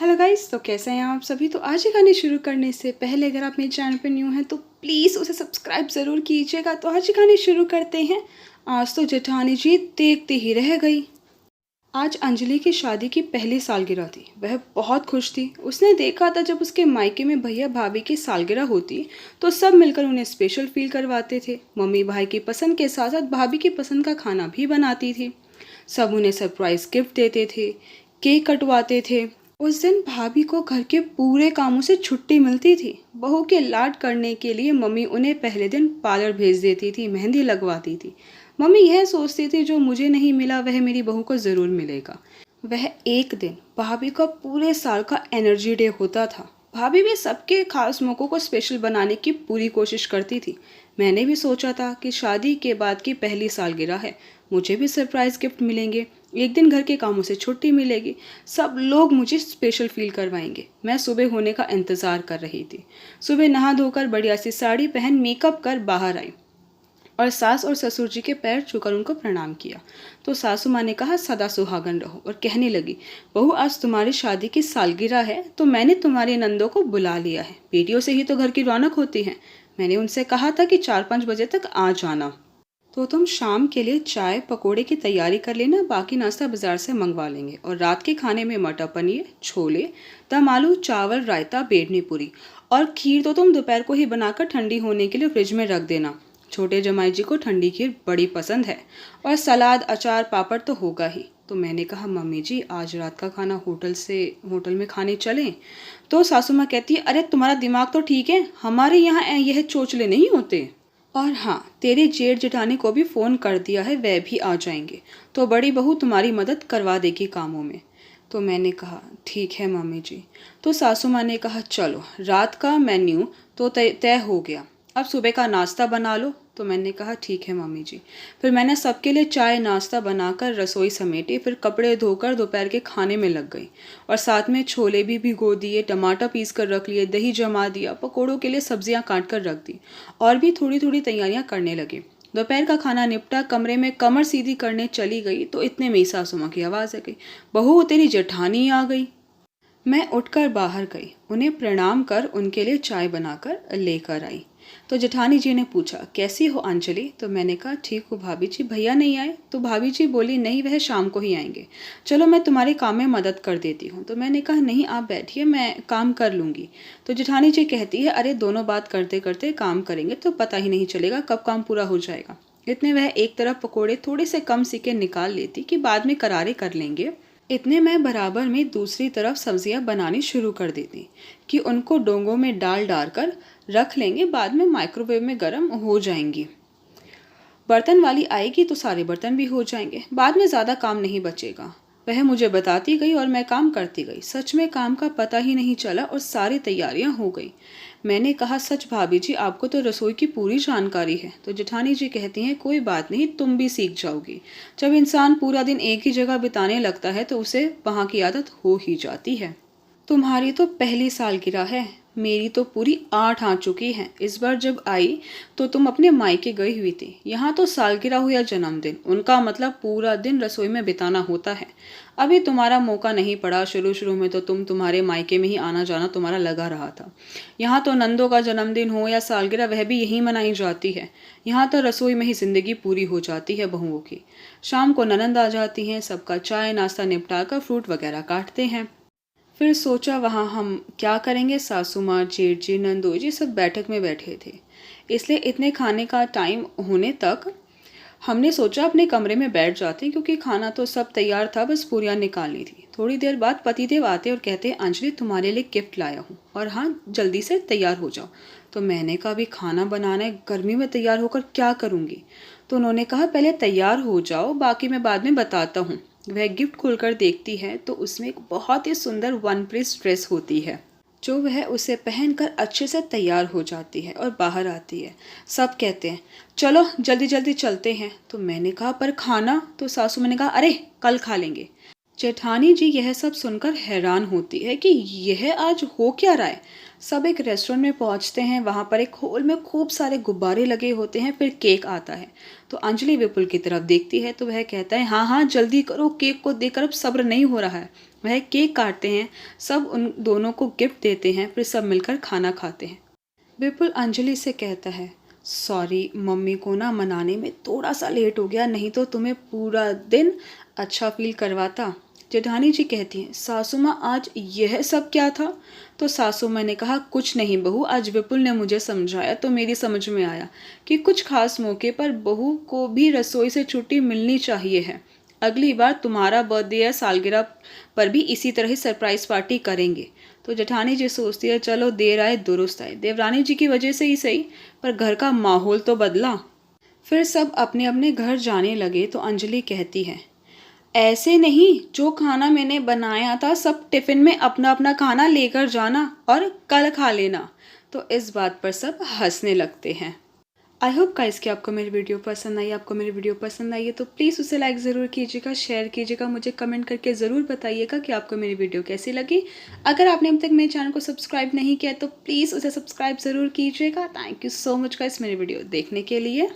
Hello guys, तो कैसे हैं आप सभी। तो आज की कहानी शुरू करने से पहले अगर आप मेरे चैनल पे न्यू हैं तो प्लीज़ उसे सब्सक्राइब ज़रूर कीजिएगा। तो आज की कहानी शुरू करते हैं। आज तो जेठानी जी देखते ही रह गई। आज अंजलि की शादी की पहली सालगिरह थी। वह बहुत खुश थी। उसने देखा था जब उसके मायके में भैया भाभी की सालगिरह होती तो सब मिलकर उन्हें स्पेशल फील करवाते थे। मम्मी भाई की पसंद के साथ साथ भाभी की पसंद का खाना भी बनाती थी। सब उन्हें सरप्राइज गिफ्ट देते थे, केक कटवाते थे। उस दिन भाभी को घर के पूरे कामों से छुट्टी मिलती थी। बहू के लाड करने के लिए मम्मी उन्हें पहले दिन पार्लर भेज देती थी, मेहंदी लगवाती थी। मम्मी यह सोचती थी जो मुझे नहीं मिला वह मेरी बहू को ज़रूर मिलेगा। वह एक दिन भाभी का पूरे साल का एनर्जी डे होता था। भाभी भी सबके खास मौक़ों को स्पेशल बनाने की पूरी कोशिश करती थी। मैंने भी सोचा था कि शादी के बाद की पहली सालगिरह है, मुझे भी सरप्राइज गिफ्ट मिलेंगे, एक दिन घर के कामों से छुट्टी मिलेगी, सब लोग मुझे स्पेशल फील करवाएंगे। मैं सुबह होने का इंतज़ार कर रही थी। सुबह नहा धोकर बढ़िया सी साड़ी पहन मेकअप कर बाहर आई और सास और ससुर जी के पैर छूकर उनको प्रणाम किया। तो सासू माँ ने कहा, सदा सुहागन रहो, और कहने लगी, बहू आज तुम्हारी शादी की सालगिरह है तो मैंने तुम्हारी नंदों को बुला लिया है। बेटियों से ही तो घर की रौनक होती है। मैंने उनसे कहा था कि 4-5 बजे तक आ जाना। तो तुम शाम के लिए चाय पकोड़े की तैयारी कर लेना, बाकी नाश्ता बाजार से मंगवा लेंगे। और रात के खाने में मटर पनीर, छोले, दम आलू, चावल, रायता, बेडनी पूरी और खीर तो तुम दोपहर को ही बनाकर ठंडी होने के लिए फ्रिज में रख देना। छोटे जमाई जी को ठंडी खीर बड़ी पसंद है। और सलाद, अचार, पापड़ तो होगा ही। तो मैंने कहा, मम्मी जी आज रात का खाना होटल में खाने चलें। तो सासू माँ कहती है, अरे तुम्हारा दिमाग तो ठीक है, हमारे यहाँ यह चोचले नहीं होते। और हाँ, तेरे जेठ जेठानी को भी फ़ोन कर दिया है, वह भी आ जाएंगे। तो बड़ी बहू तुम्हारी मदद करवा देगी कामों में। तो मैंने कहा, ठीक है मम्मी जी। तो सासू माँ ने कहा, चलो रात का मेन्यू तो तय हो गया, अब सुबह का नाश्ता बना लो। तो मैंने कहा, ठीक है मम्मी जी। फिर मैंने सबके लिए चाय नाश्ता बनाकर रसोई समेटी, फिर कपड़े धोकर दोपहर के खाने में लग गई। और साथ में छोले भी भिगो दिए, टमाटर पीस कर रख लिए, दही जमा दिया, पकोड़ों के लिए सब्जियां काट कर रख दी और भी थोड़ी थोड़ी तैयारियां करने लगी। दोपहर का खाना निपटा, कमरे में कमर सीधी करने चली गई तो इतने में ही सासू माँ की आवाज़ आ गई, बहू तेरी जेठानी आ गई। मैं उठकर बाहर गई, उन्हें प्रणाम कर उनके लिए चाय बनाकर लेकर आई। तो जेठानी जी ने पूछा, कैसी हो अंजलि। तो मैंने कहा, ठीक हूँ भाभी जी, भैया नहीं आए। तो भाभी जी बोली, नहीं वह शाम को ही आएंगे, चलो मैं तुम्हारे काम में मदद कर देती हूँ। तो मैंने कहा, नहीं आप बैठिए, मैं काम कर लूँगी। तो जेठानी जी कहती है, अरे दोनों बात करते करते काम करेंगे तो पता ही नहीं चलेगा कब काम पूरा हो जाएगा। इतने वह एक तरफ पकोड़े थोड़े से कम सिके निकाल लेती कि बाद में करारे कर लेंगे। इतने मैं बराबर में दूसरी तरफ सब्जियां बनानी शुरू कर देती कि उनको डोंगों में डाल कर रख लेंगे, बाद में माइक्रोवेव में गर्म हो जाएंगी। बर्तन वाली आएगी तो सारे बर्तन भी हो जाएंगे, बाद में ज़्यादा काम नहीं बचेगा। वह मुझे बताती गई और मैं काम करती गई। सच में काम का पता ही नहीं चला और सारी तैयारियां हो गई। मैंने कहा, सच भाभी जी आपको तो रसोई की पूरी जानकारी है। तो जेठानी जी कहती हैं, कोई बात नहीं, तुम भी सीख जाओगी। जब इंसान पूरा दिन एक ही जगह बिताने लगता है तो उसे वहाँ की आदत हो ही जाती है। तुम्हारी तो पहली सालगिरह है, मेरी तो पूरी 8 आ चुकी हैं। इस बार जब आई तो तुम अपने मायके गई हुई थी। यहाँ तो सालगिरह हो या जन्मदिन, उनका मतलब पूरा दिन रसोई में बिताना होता है। अभी तुम्हारा मौका नहीं पड़ा, शुरू शुरू में तो तुम्हारे मायके में ही आना जाना तुम्हारा लगा रहा था। यहाँ तो नंदों का जन्मदिन हो या सालगिरह वह भी यहीं मनाई जाती है। यहाँ तो रसोई में ही जिंदगी पूरी हो जाती है बहुओं की। शाम को ननंद आ जाती हैं, सबका चाय नाश्ता निपटा कर फ्रूट वगैरह काटते हैं। फिर सोचा वहाँ हम क्या करेंगे, सासू माँ, जेठ जी, नंदोई जी सब बैठक में बैठे थे, इसलिए इतने खाने का टाइम होने तक हमने सोचा अपने कमरे में बैठ जाते हैं, क्योंकि खाना तो सब तैयार था, बस पूरियाँ निकालनी थी। थोड़ी देर बाद पतिदेव आते और कहते, अंजलि तुम्हारे लिए गिफ्ट लाया हूँ और हाँ जल्दी से तैयार हो जाओ। तो मैंने कहा, अभी खाना बनाना है, गर्मी में तैयार होकर क्या करूँगी। तो उन्होंने कहा, पहले तैयार हो जाओ, बाकी मैं बाद में बताता हूँ। वह गिफ्ट खोलकर देखती है तो उसमें एक बहुत ही सुंदर वन पीस ड्रेस होती है, जो वह उसे पहनकर अच्छे से तैयार हो जाती है और बाहर आती है। सब कहते हैं, चलो जल्दी जल्दी चलते हैं। तो मैंने कहा, पर खाना। तो सासू मैंने कहा, अरे कल खा लेंगे, जेठानी जी यह सब सुनकर हैरान होती है कि यह आज हो क्या रहा है। सब एक रेस्टोरेंट में पहुंचते हैं। वहां पर एक हॉल में खूब सारे गुब्बारे लगे होते हैं। फिर केक आता है तो अंजलि विपुल की तरफ देखती है तो वह कहता है, हाँ हाँ जल्दी करो, केक को देखकर अब सब्र नहीं हो रहा है। वह केक काटते हैं, सब उन दोनों को गिफ्ट देते हैं, फिर सब मिलकर खाना खाते हैं। विपुल अंजलि से कहता है, सॉरी मम्मी को ना मनाने में थोड़ा सा लेट हो गया, नहीं तो तुम्हें पूरा दिन अच्छा फील करवाता। जेठानी जी कहती हैं, सासू माँ आज यह सब क्या था। तो सासू माँ ने कहा, कुछ नहीं बहू, आज विपुल ने मुझे समझाया तो मेरी समझ में आया कि कुछ खास मौके पर बहू को भी रसोई से छुट्टी मिलनी चाहिए है। अगली बार तुम्हारा बर्थडे या सालगिरह पर भी इसी तरह ही सरप्राइज पार्टी करेंगे। तो जेठानी जी सोचती है, चलो देर आए दुरुस्त आए, देवरानी जी की वजह से ही सही, पर घर का माहौल तो बदला। फिर सब अपने अपने घर जाने लगे तो अंजलि कहती है, ऐसे नहीं, जो खाना मैंने बनाया था सब टिफिन में अपना अपना खाना लेकर जाना और कल खा लेना। तो इस बात पर सब हंसने लगते हैं। आई होप गाइस कि आपको मेरी वीडियो पसंद आई। आपको मेरी वीडियो पसंद आई है तो प्लीज़ उसे लाइक ज़रूर कीजिएगा, शेयर कीजिएगा, मुझे कमेंट करके ज़रूर बताइएगा कि आपको मेरी वीडियो कैसी लगी। अगर आपने अब तक मेरे चैनल को सब्सक्राइब नहीं किया तो प्लीज़ उसे सब्सक्राइब ज़रूर कीजिएगा। Thank you so much guys मेरी वीडियो देखने के लिए।